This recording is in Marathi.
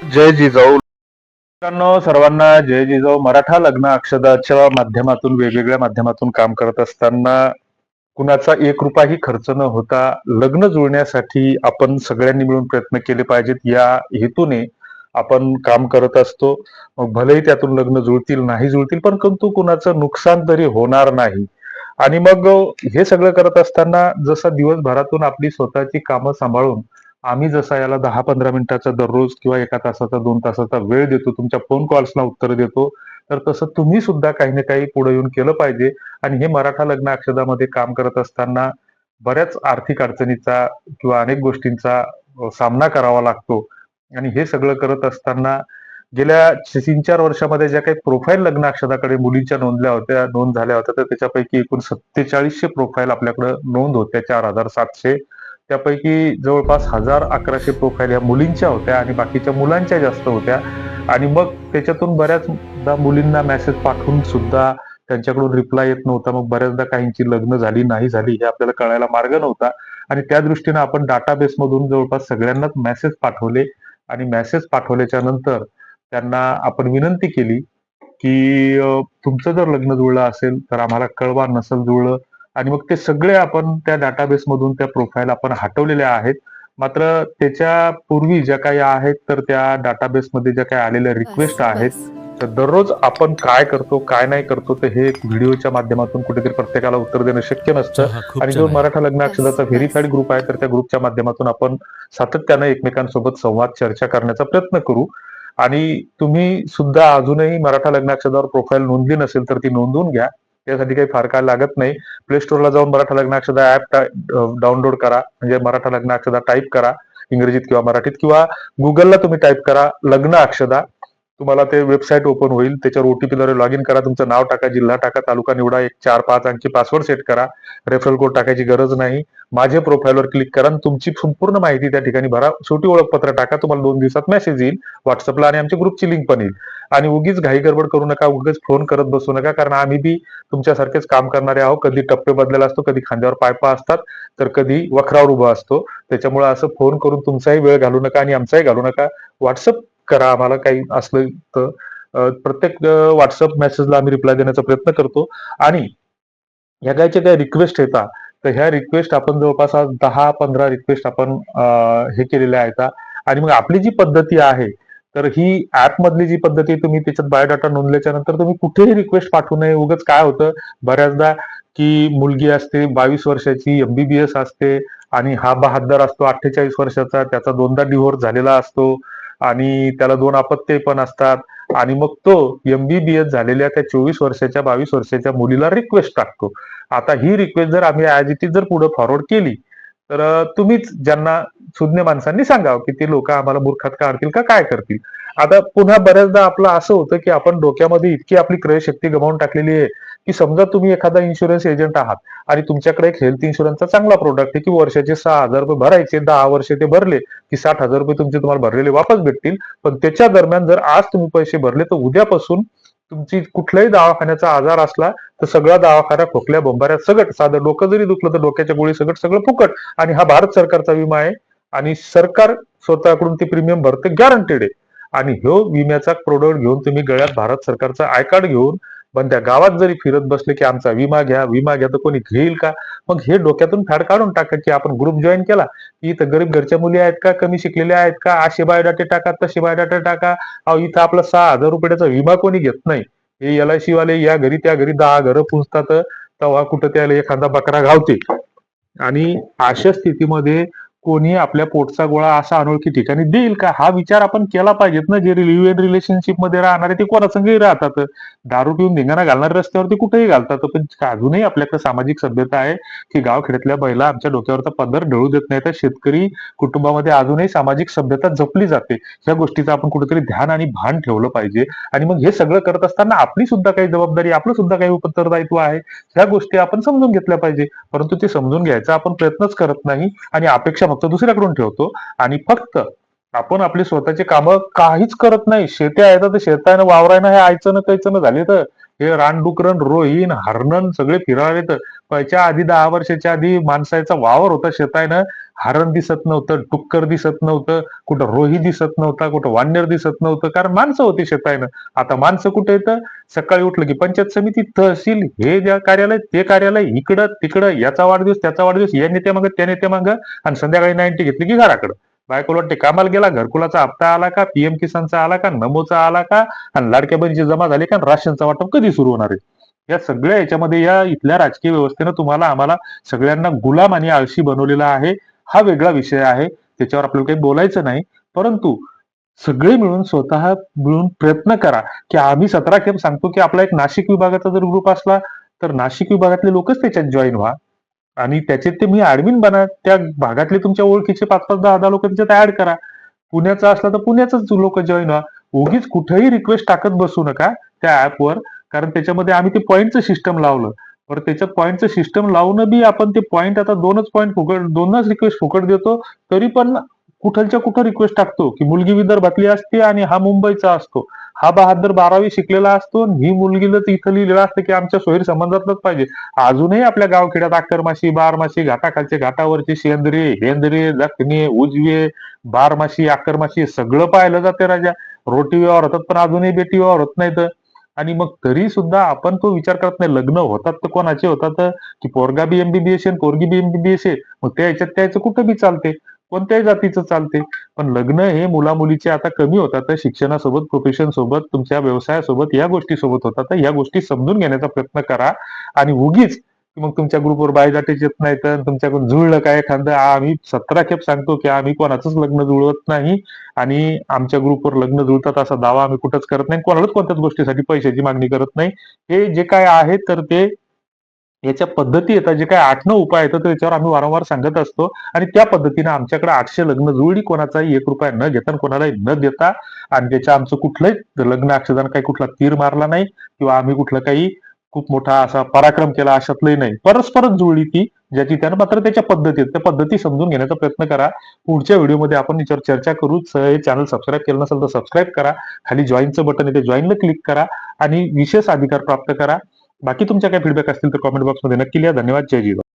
जय जिजाऊ. मित्रांनो, सर्वांना जय जिजाऊ. मराठा लग्न अक्षदाच्या माध्यमातून वेगवेगळ्या माध्यमातून काम करत असताना कुणाचा एक रुपयाही खर्च न होता लग्न जुळण्यासाठी आपण सगळ्यांनी मिळून प्रयत्न केले पाहिजेत या हेतूने आपण काम करत असतो. मग भलेही त्यातून लग्न जुळतील नाही जुळतील, पण परंतु कुणाचं नुकसान तरी होणार नाही. आणि मग हे सगळं करत असताना जसं दिवसभरातून आपली स्वतःची कामं सांभाळून आम्ही जसा याला 10-15 मिनिटाचा दररोज किंवा 1 तासाचा 2 तासाचा वेळ देतो, तुमच्या फोन कॉल्सला उत्तर देतो, तर तसं तुम्ही सुद्धा काही ना काही पुढे येऊन केलं पाहिजे. आणि हे मराठा लग्न अक्षदामध्ये काम करत असताना बऱ्याच आर्थिक अडचणीचा किंवा अनेक गोष्टींचा सामना करावा लागतो. आणि हे सगळं करत असताना गेल्या 3-4 वर्षामध्ये ज्या काही प्रोफाईल लग्न अक्षदाकडे मुलींच्या नोंद झाल्या होत्या, तर त्याच्यापैकी एकूण 4700 प्रोफाईल आपल्याकडे नोंद होत्या, 4700. त्यापैकी जवळपास 1000-1100 प्रोफाईल ह्या मुलींच्या होत्या आणि बाकीच्या मुलांच्या जास्त होत्या. आणि मग त्याच्यातून बऱ्याचदा मुलींना मेसेज पाठवून सुद्धा त्यांच्याकडून रिप्लाय येत नव्हता. मग बऱ्याचदा काहींची लग्न झाली नाही झाली हे आपल्याला कळायला मार्ग नव्हता. आणि त्या दृष्टीने आपण डाटाबेस मधून जवळपास सगळ्यांनाच मेसेज पाठवले. आणि मेसेज पाठवल्याच्या नंतर त्यांना आपण विनंती केली की तुमचं जर लग्न जुळलं असेल तर आम्हाला कळवा, नसेल जुळलं. आणि मग ते सगळे आपण त्या डाटाबेस मधून त्या प्रोफाईल आपण हटवलेल्या आहेत. मात्र त्याच्या पूर्वी ज्या काही आहेत तर त्या डाटाबेसमध्ये ज्या काही आलेल्या बस, रिक्वेस्ट आहेत, बस. तर दररोज आपण काय करतो काय नाही करतो तर हे व्हिडिओच्या माध्यमातून कुठेतरी प्रत्येकाला उत्तर देणं शक्य नसतं. चहा खूप आणि छान जो आहे. मराठा लग्न बस, अक्षदाचा व्हेरीफाईड बस. ग्रुप आहे तर त्या ग्रुपच्या माध्यमातून आपण सातत्यानं एकमेकांसोबत संवाद चर्चा करण्याचा प्रयत्न करू. आणि तुम्ही सुद्धा अजूनही मराठा लग्न अक्षदावर प्रोफाईल नोंदली नसेल तर ती नोंदवून घ्या. त्यासाठी काही फार काय लागत नाही. प्ले स्टोअरला जाऊन मराठा लग्न अक्षदा ऍप डाउनलोड करा. म्हणजे मराठा लग्न अक्षदा टाईप करा इंग्रजीत किंवा मराठीत, किंवा गुगलला तुम्ही टाईप करा लग्न अक्षदा. तुम्हाला ते वेबसाईट ओपन होईल. त्याच्यावर ओटीपीद्वारे लॉग इन करा. तुमचं नाव टाका, जिल्हा टाका, तालुका निवडा, एक 4-5 अंकी पासवर्ड सेट करा. रेफरल कोड टाकायची गरज नाही. माझे प्रोफाईलवर क्लिक करा आणि तुमची संपूर्ण माहिती त्या ठिकाणी भरा. शेवटी ओळखपत्र टाका. तुम्हाला 2 दिवसात मेसेज येईल व्हॉट्सअपला आणि आमच्या ग्रुपची लिंक पण येईल. आणि उगीच घाई गडबड करू नका, उगीच फोन करत बसू नका, कारण आम्ही बी तुमच्यासारखेच काम करणारे आहोत. कधी टप्पे बदलेला असतो, कधी खांद्यावर पायपा असतात, तर कधी वखरावर उभा असतो. त्याच्यामुळे असं फोन करून तुमचाही वेळ घालू नका आणि आमचाही घालू नका. व्हॉट्सअप करा आम्हाला काही असलं तर. प्रत्येक व्हॉट्सअप मेसेजला आम्ही रिप्लाय देण्याचा प्रयत्न करतो. आणि ह्या कायच्या काही रिक्वेस्ट येतात, तर ह्या रिक्वेस्ट आपण जवळपास आज 10-15 रिक्वेस्ट आपण हे केलेल्या आहेत. आणि मग आपली जी पद्धती आहे तर ही ऍप मधली जी पद्धती आहे, तुम्ही त्याच्यात बायोडाटा नोंदल्याच्या नंतर तुम्ही कुठेही रिक्वेस्ट पाठवू नये. उगाच काय होतं बऱ्याचदा की मुलगी असते 22 वर्षाची, एमबीबीएस असते, आणि हा बहाद्दर असतो 48 वर्षाचा, त्याचा 2दा डिव्होर्स झालेला असतो आणि त्याला 2 अपत्ये पण असतात. आणि मग तो एमबीबीएस झालेल्या त्या 24 वर्षाच्या 22 वर्षाच्या मुलीला रिक्वेस्ट टाकतो. आता ही रिक्वेस्ट जर आम्ही ऍज इट इज जर पुढे फॉरवर्ड केली तर तुम्हीच ज्यांना सुज्ञ माणसांनी सांगावं की ते लोक आम्हाला मूर्खात काढतील का काय करतील. आता पुन्हा बऱ्याचदा आपलं असं होतं की आपण डोक्यामध्ये इतकी आपली क्रयशक्ती गमावून टाकलेली आहे की समजा तुम्ही एखादा इन्शुरन्स एजंट आहात आणि तुमच्याकडे एक हेल्थ इन्शुरन्सचा चांगला प्रोडक्ट आहे की वर्षाचे 6,000 रुपये भरायचे, 10 वर्ष ते भरले की 60,000 रुपये तुमचे तुम्हाला भरलेले वापस भेटतील. पण त्याच्या दरम्यान जर आज तुम्ही पैसे भरले तर उद्यापासून तुमची कुठल्याही दवाखान्याचा आजार असला तर सगळा दवाखाना खोकल्या बोंबाऱ्या सगळं, साधं डोकं जरी दुखलं तर डोक्याच्या गोळी सगळं सगळं फुकट. आणि हा भारत सरकारचा विमा आहे आणि सरकार स्वतःकडून ते प्रीमियम भरते, गॅरंटेड आहे. आणि ह्यो विम्याचा प्रोडक्ट घेऊन तुम्ही गळ्यात भारत सरकारचा आय कार्ड घेऊन पण त्या गावात जरी फिरत बसले की आमचा विमा घ्या विमा घ्या, तर कोणी घेईल का? मग हे डोक्यातून फॅड काढून टाका की आपण ग्रुप जॉईन केला की इथं गरीब घरच्या मुली आहेत का, कमी शिकलेल्या आहेत का, असे बायोडाटे टाका तसे बायोडाटे टाका. अहो इथं आपला 6,000 रुपयाचा विमा कोणी घेत नाही. हे LIC वाले या घरी त्या घरी 10 घरं पुजतात, तेव्हा कुठं त्याला एखादा बकरा घावते. आणि अशा स्थितीमध्ये कोणी आपल्या पोटचा गोळा असा अनोळखी ठिकाणी देईल का, हा विचार आपण केला पाहिजेत ना. जे लिव्ह इन रिलेशनशिप मध्ये राहणारे ते कोणासंगही राहतात, दारू पिऊन धिंगाणा घालणारे रस्त्यावरती कुठेही घालतात. पण अजूनही आपल्याकडे सामाजिक सभ्यता आहे की गावखेड्यातल्या महिला आमच्या डोक्यावरचा पदर ढळू देत नाही. तर शेतकरी कुटुंबामध्ये अजूनही सामाजिक सभ्यता जपली जाते. ह्या गोष्टीचं आपण कुठेतरी ध्यान आणि भान ठेवलं पाहिजे. आणि मग हे सगळं करत असताना आपली सुद्धा काही जबाबदारी, आपलं सुद्धा काही उत्तरदायित्व आहे. ह्या गोष्टी आपण समजून घेतल्या पाहिजे. परंतु ते समजून घ्यायचा आपण प्रयत्नच करत नाही आणि अपेक्षा फक्त दुसऱ्याकडून ठेवतो. आणि फक्त आपण आपली स्वतःची कामं काहीच करत नाही. शेती आहे तर शेतानं वावरायनं हे आयचं ना कैचं झाले तर हे रानडुकरन, रोहीन, हरणन सगळे फिरायला येतं. त्याच्या आधी 10 वर्षाच्या आधी माणसाचा वावर होता शेतायनं, हरण दिसत नव्हतं, डुक्कर दिसत नव्हतं, कुठं रोही दिसत नव्हता, कुठं वानर दिसत नव्हतं, कारण माणसं होती शेतायनं. आता माणसं कुठे येतं? सकाळी उठलं की पंचायत समिती, तहसील, हे ज्या कार्यालय ते कार्यालय, इकडं तिकडं, याचा वाढदिवस त्याचा वाढदिवस, या नेत्या मागं त्या नेत्या मागं, आणि संध्याकाळी 90 घेतली की घराकडं. बायकोला वाटते कामाला गेला, घरकुलाचा हप्ता आला का, पीएम किसानचा आला का, नमोचा आला का, आणि लाडक्या बहिणीची जमा झाली का, आणि राशनचा वाटप कधी सुरू होणार आहे. या सगळ्या याच्यामध्ये या इथल्या राजकीय व्यवस्थेनं तुम्हाला आम्हाला सगळ्यांना गुलाम आणि आळशी बनवलेला आहे. हा वेगळा विषय आहे, त्याच्यावर आपल्याला काही बोलायचं नाही. परंतु सगळे मिळून स्वतः मिळून प्रयत्न करा, की आम्ही 17 खेप सांगतो, की आपला एक नाशिक विभागाचा जर ग्रुप असला तर नाशिक विभागातले लोकच त्याच्यात जॉईन व्हा, आणि त्याचे ते मी ऍडमिन बना. त्या भागातले तुमच्या ओळखीचे 5-5, 10-10 लोक त्याच्यात ऍड करा. पुण्याचा असला तर पुण्याचाच लोक जॉईन व्हा. उगीच कुठेही रिक्वेस्ट टाकत बसू नका त्या ऍपवर, कारण त्याच्यामध्ये आम्ही ते पॉईंटचं सिस्टम लावलं. तर त्याच्यात पॉईंटचं सिस्टम लावून बी आपण ते पॉईंट आता 2च पॉईंट फुकट, 2च रिक्वेस्ट फुकट देतो. तरी पण कुठलच्या कुठं रिक्वेस्ट टाकतो, की मुलगी विदर्भातली असते आणि हा मुंबईचा असतो. हा बहादर 12वी शिकलेला असतो, आणि ही मुलगीला इथं लिहिलेलं असतं की आमच्या सोयीर संबंधातलंच पाहिजे. अजूनही आपल्या गावखेड्यात अक्करमाशी, बारमाशी, घाटाखालचे, घाटावरचे, शेंद्रे, हेंद्रे, दखने, उजवे, बारमाशी, अक्करमाशी सगळं पाहिलं जाते राजा. रोटी व्यवहार होतात, पण अजूनही बेटी व्यवहार होत नाहीत. आणि मग तरी सुद्धा आपण तो विचार करत नाही. लग्न होतात तर कोणाचे होतात, की पोरगा बी एमबीबीएस आहे, पोरगी बी एमबीबीएस आहे, मग त्या ह्याच्यात त्याचं कुठं बी चालते, कोणत्याही जातीचं चालते. पण लग्न हे मुलामुलीचे आता कमी होतात, शिक्षणासोबत, प्रोफेशन सोबत, तुमच्या व्यवसायासोबत, या गोष्टी सोबत होतात. तर या गोष्टी समजून घेण्याचा प्रयत्न करा. आणि उगीच मग तुमच्या ग्रुपवर बायोडाटेच येत नाही, तर तुमच्याकडून जुळलं काय एखादं, आम्ही 17 खेप सांगतो की आम्ही कोणाचंच लग्न जुळवत नाही, आणि आमच्या ग्रुपवर लग्न जुळतात असा दावा आम्ही कुठंच करत नाही, कोणालाच कोणत्याच गोष्टीसाठी पैशाची मागणी करत नाही. हे जे काय आहे तर ते याच्या पद्धती येतात, जे काही 8-9 उपाय येतात त्याच्यावर आम्ही वारंवार सांगत असतो. आणि त्या पद्धतीने आमच्याकडे 800 लग्न जुळली, कोणाचाही 1 रुपया न घेता, कोणालाही न देता. आणि त्याच्या आमचं कुठलंही लग्न अक्षदान काही कुठला तीर मारला नाही, किंवा आम्ही कुठलं काही खूप मोठा असा पराक्रम केला अशातलंही नाही. परस्परच जुळली ती, ज्याची त्यानं, मात्र त्याच्या पद्धती आहेत, त्या पद्धती समजून घेण्याचा प्रयत्न करा. पुढच्या व्हिडिओमध्ये आपण याच्यावर चर्चा करू. हे चॅनल सबस्क्राईब केलं नसेल तर सबस्क्राईब करा. खाली जॉईनचं बटन आहे, ते जॉईनला क्लिक करा आणि विशेष अधिकार प्राप्त करा. बाकी तुमच्या काही फीडबॅक असतील तर कॉमेंट बॉक्समध्ये नक्की लिहा. धन्यवाद. जय जिजाऊ.